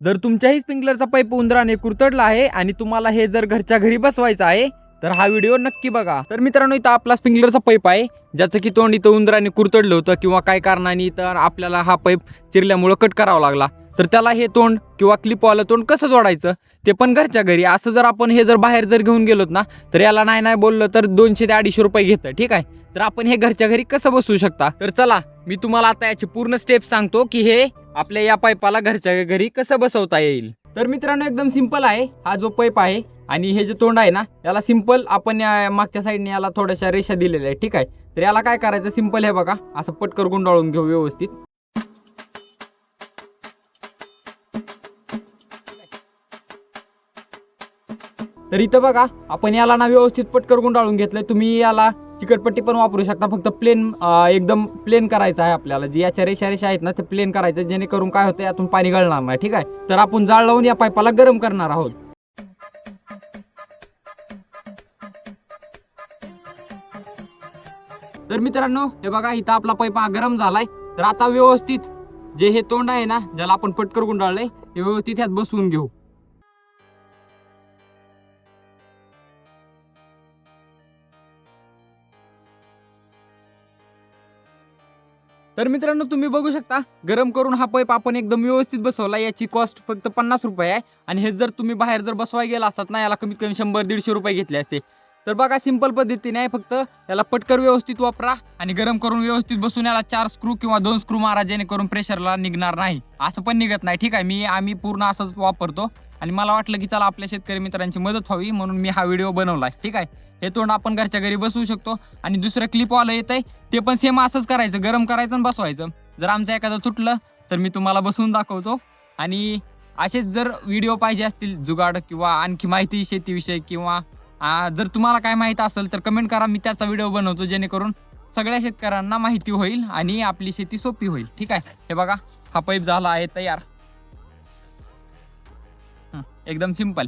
जर तुमच्याही स्प्रिंकलरचा पाईप उंदराने कुरतडला आहे आणि तुम्हाला हे जर घरच्या घरी बसवायचं आहे तर हा व्हिडिओ नक्की बघा। तर मित्रांनो, इथं आपला स्प्रिंकलरचा पाईप आहे ज्याचं की तोंड इथं उंदराने कुरतडलं होतं किंवा काय कारणाने इथं आपल्याला हा पाईप चिरल्यामुळं कट करावा लागला। तर त्याला हे तोंड किंवा क्लिपवालं तोंड कसं जोडायचं ते पण घरच्या घरी। असं जर आपण हे जर बाहेर जर घेऊन गेलोत ना तर याला नाही बोललं तर 200 ते 250 रुपये घेतं, ठीक आहे। तर आपण हे घरच्या घरी कसं बसवू शकता तर चला मी तुम्हाला आता याची पूर्ण स्टेप सांगतो की हे आपल्या या पाईपाला घरच्या घरी कसं बसवता येईल। तर मित्रांनो, एकदम सिंपल आहे। हा जो पाईप आहे आणि हे जे तोंड आहे ना याला सिंपल आपण मागच्या साईडने याला थोड्याशा रेषा दिलेल्या आहे, ठीक आहे। तर याला काय करायचं, सिंपल हे बघा असं पटकर गुंडाळून घेऊ व्यवस्थित। तर इथं बघा आपण याला ना व्यवस्थित पटकर गुंडाळून घेतलंय। तुम्ही याला चिकटपट्टी पण वापरू शकता, फक्त प्लेन एकदम प्लेन करायचं आहे आपल्याला। जी याच्या रेषा आहेत ना ते प्लेन करायचं, जेणेकरून काय होतं यातून पाणी गळणार नाही, ठीक आहे। तर आपण जाळ लावून या पाईपाला गरम करणार आहोत। तर मित्रांनो, हे बघा इथं आपला पाईप गरम झालाय। तर आता व्यवस्थित जे हे तोंड आहे ना ज्याला आपण पटकर गुंडाळलंय हे व्यवस्थित ह्यात बसवून घेऊ। तर मित्रांनो, तुम्ही बघू शकता गरम करून हा पाईप आपण एकदम व्यवस्थित बसवला। याची कॉस्ट फक्त 50 रुपये आहे आणि हे जर तुम्ही बाहेर जर बसवाय गेला असतात ना याला कमीत कमी 100-150 रुपये घेतले असते। तर बघा सिंपल पद्धतीने आहे, फक्त याला पटकर व्यवस्थित वापरा आणि गरम करून व्यवस्थित बसून याला 4 स्क्रू किंवा 2 स्क्रू मारा, जेणेकरून प्रेशरला निघणार नाही, असं पण निघत नाही, ठीक आहे। आम्ही पूर्ण असंच वापरतो आणि मला वाटलं की चला आपल्या शेतकरी मित्रांची मदत व्हावी म्हणून मी हा व्हिडिओ बनवला, ठीक आहे। हे तोंड आपण घरच्या घरी बसवू शकतो आणि दुसरं क्लिपवालं येत आहे ते पण सेम असंच करायचं, गरम करायचं आणि बसवायचं। जर आमचं एखादं तुटलं तर मी तुम्हाला बसवून दाखवतो। आणि असेच जर व्हिडिओ पाहिजे असतील जुगाड किंवा आणखी माहिती शेतीविषयी किंवा जर तुम्हाला काय माहिती असेल तर कमेंट करा, मी त्याचा व्हिडिओ बनवतो, जेणेकरून सगळ्या शेतकऱ्यांना माहिती होईल आणि आपली शेती सोपी होईल, ठीक आहे। हे बघा हा पाईप झाला आहे तयार, एकदम सिंपल।